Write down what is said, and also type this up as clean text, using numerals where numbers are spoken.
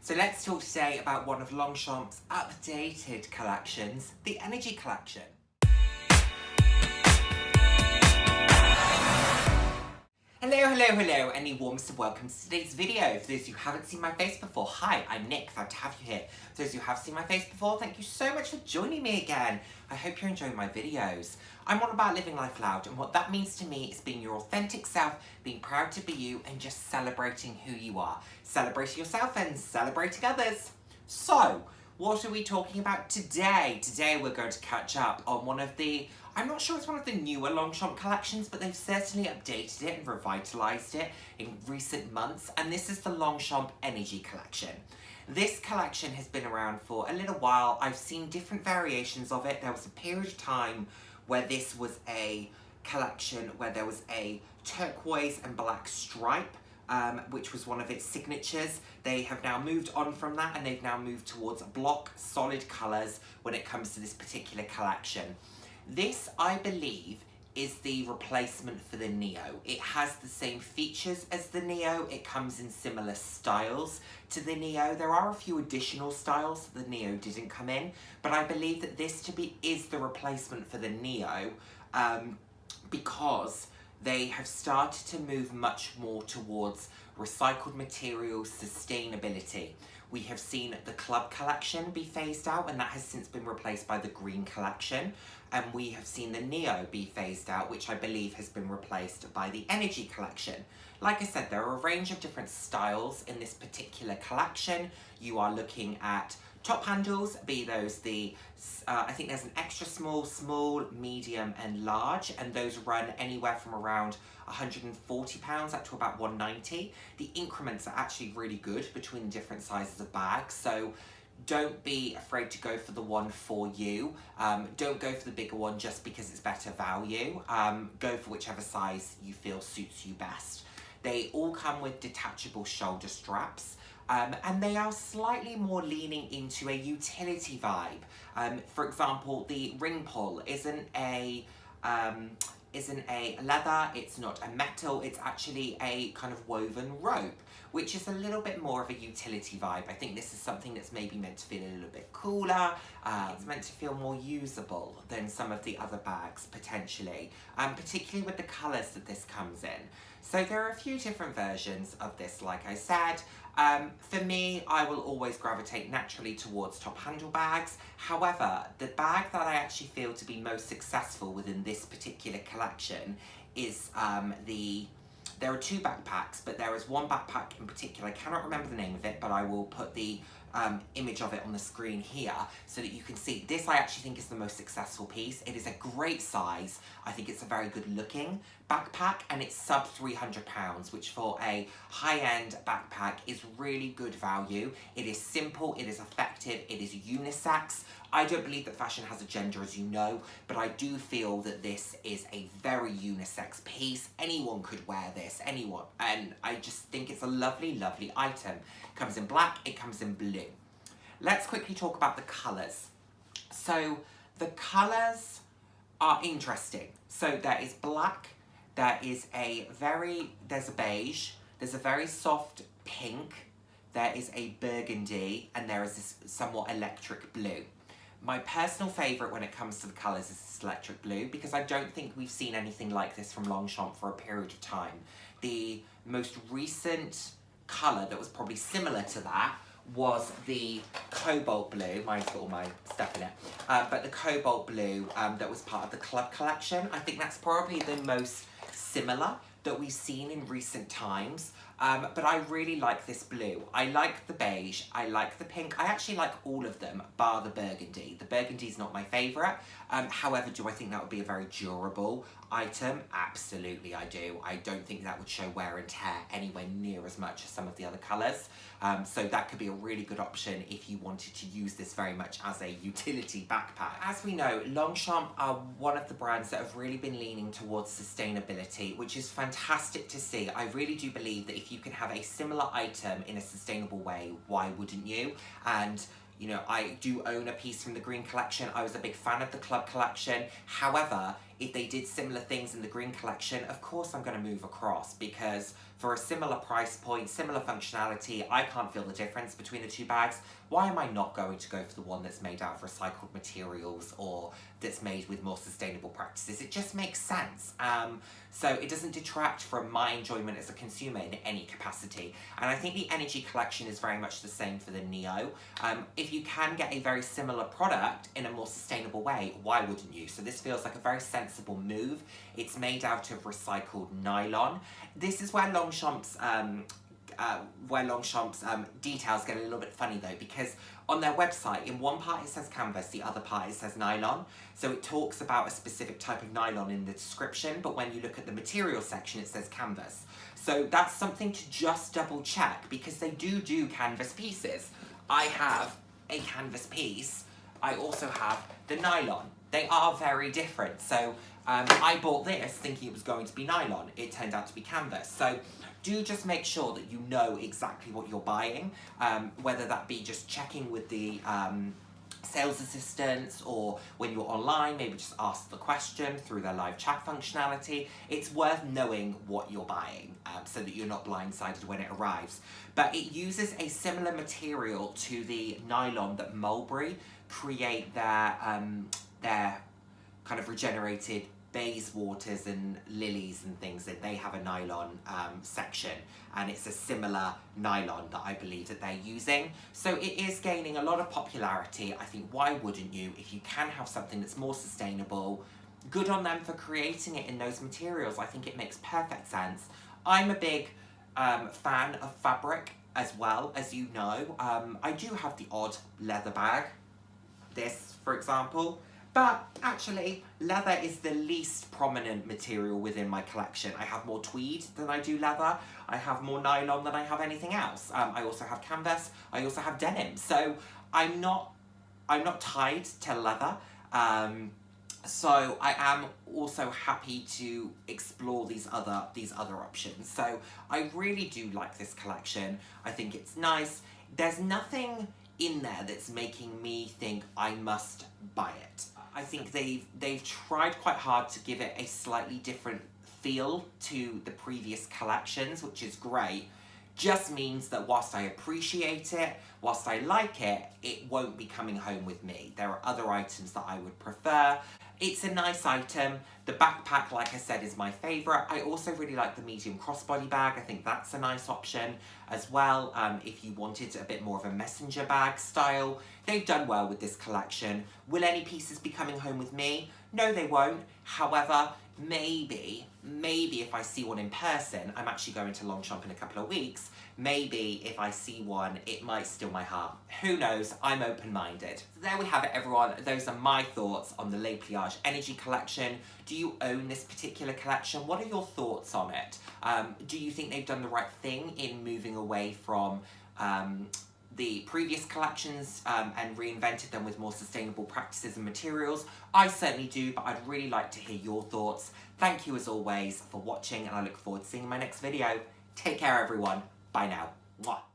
So let's talk today about one of Longchamp's updated collections, the Energy Collection. Hello, and a warm welcome to today's video. For those who haven't seen my face before, hi, I'm Nick, glad to have you here. For those who have seen my face before, thank you so much for joining me again. I hope you're enjoying my videos. I'm all about living life loud, and what that means to me is being your authentic self, being proud to be you, and just celebrating who you are. Celebrating yourself and celebrating others. So, what are we talking about today? Today we're going to catch up on one of the, I'm not sure it's one of the newer Longchamp collections, but they've certainly updated it and revitalised it in recent months, and this is the Longchamp Energy Collection. This collection has been around for a little while. I've seen different variations of it. There was a period of time where this was a collection where there was a turquoise and black stripe, which was one of its signatures. They have now moved on from that, and they've now moved towards block solid colours when it comes to this particular collection. This, I believe, is the replacement for the Neo. It has the same features as the Neo. It comes in similar styles to the Neo. There are a few additional styles that the Neo didn't come in, but I believe that this is the replacement for the Neo because they have started to move much more towards recycled materials, sustainability. We have seen the Club Collection be phased out, and that has since been replaced by the Green Collection. And we have seen the Neo be phased out, which I believe has been replaced by the Energy Collection. Like I said, there are a range of different styles in this particular collection. You are looking at top handles, be those the, I think there's an extra small, medium and large, and those run anywhere from around £140 up to about £190. The increments are actually really good between different sizes of bags, so don't be afraid to go for the one for you. Don't go for the bigger one just because it's better value. Go for whichever size you feel suits you best. They all come with detachable shoulder straps. And they are slightly more leaning into a utility vibe. For example, the ring pull isn't a leather, it's not a metal, it's actually a kind of woven rope, which is a little bit more of a utility vibe. I think this is something that's maybe meant to feel a little bit cooler. It's meant to feel more usable than some of the other bags, potentially, particularly with the colours that this comes in. So there are a few different versions of this, like I said. For me, I will always gravitate naturally towards top handle bags. However, the bag that I actually feel to be most successful within this particular collection is there are two backpacks, but there is one backpack in particular. I cannot remember the name of it, but I will put the image of it on the screen here so that you can see. This I actually think is the most successful piece. It is a great size. I think it's a very good looking backpack, and it's sub £300, which for a high-end backpack is really good value. It is simple, it is effective, it is unisex. I don't believe that fashion has a gender, as you know, but I do feel that this is a very unisex piece. Anyone could wear this, anyone, and I just think it's a lovely, lovely item. It comes in black, it comes in blue. Let's quickly talk about the colours. So the colours are interesting. So there is black, there's a beige, there's a very soft pink, there is a burgundy, and there is this somewhat electric blue. My personal favourite when it comes to the colours is this electric blue, because I don't think we've seen anything like this from Longchamp for a period of time. The most recent colour that was probably similar to that was the cobalt blue. Mine's got all my stuff in it. But the cobalt blue that was part of the Club Collection. I think that's probably the most similar that we've seen in recent times. But I really like this blue. I like the beige, I like the pink. I actually like all of them, bar the burgundy. The burgundy's not my favourite. However, do I think that would be a very durable item? Absolutely I do. I don't think that would show wear and tear anywhere near as much as some of the other colours. So that could be a really good option if you wanted to use this very much as a utility backpack. As we know, Longchamp are one of the brands that have really been leaning towards sustainability, which is fantastic to see. I really do believe that if you can have a similar item in a sustainable way, why wouldn't you? And you know, I do own a piece from the Green Collection. I was a big fan of the Club Collection. However, if they did similar things in the green collection, of course I'm going to move across, because for a similar price point, similar functionality, I can't feel the difference between the two bags. Why am I not going to go for the one that's made out of recycled materials or that's made with more sustainable practices? It just makes sense. So it doesn't detract from my enjoyment as a consumer in any capacity. And I think the Energy Collection is very much the same for the Neo. If you can get a very similar product in a more sustainable way, why wouldn't you? So this feels like a very sensible move. It's made out of recycled nylon. This is where Longchamp's details get a little bit funny though, because on their website, in one part it says canvas, the other part it says nylon. So it talks about a specific type of nylon in the description, but when you look at the material section, it says canvas. So that's something to just double check, because they do canvas pieces. I have a canvas piece. I also have the nylon. They are very different. So I bought this thinking it was going to be nylon. It turned out to be canvas. So do just make sure that you know exactly what you're buying, whether that be just checking with the sales assistants, or when you're online, maybe just ask the question through their live chat functionality. It's worth knowing what you're buying so that you're not blindsided when it arrives. But it uses a similar material to the nylon that Mulberry create their kind of regenerated bayswaters and lilies and things, that they have a nylon section, and it's a similar nylon that I believe that they're using. So it is gaining a lot of popularity. I think why wouldn't you? If you can have something that's more sustainable, good on them for creating it in those materials. I think it makes perfect sense. I'm a big fan of fabric as well, as you know. I do have the odd leather bag, this for example. But actually, leather is the least prominent material within my collection. I have more tweed than I do leather. I have more nylon than I have anything else. I also have canvas. I also have denim. So I'm not tied to leather. So I am also happy to explore these other options. So I really do like this collection. I think it's nice. There's nothing in there that's making me think I must buy it. I think they've tried quite hard to give it a slightly different feel to the previous collections, which is great. Just means that whilst I appreciate it, whilst I like it, it won't be coming home with me. There are other items that I would prefer. It's a nice item. The backpack, like I said, is my favourite. I also really like the medium crossbody bag. I think that's a nice option as well. If you wanted a bit more of a messenger bag style, they've done well with this collection. Will any pieces be coming home with me? No, they won't. However, maybe if I see one in person, I'm actually going to Longchamp in a couple of weeks, maybe if I see one, it might still my heart. Who knows? I'm open-minded. So there we have it, everyone. Those are my thoughts on the Pliage Energy Collection. Do you own this particular collection? What are your thoughts on it? Do you think they've done the right thing in moving away from the previous collections and reinvented them with more sustainable practices and materials? I certainly do, but I'd really like to hear your thoughts. Thank you as always for watching, and I look forward to seeing you in my next video. Take care, everyone. Bye now. Mwah.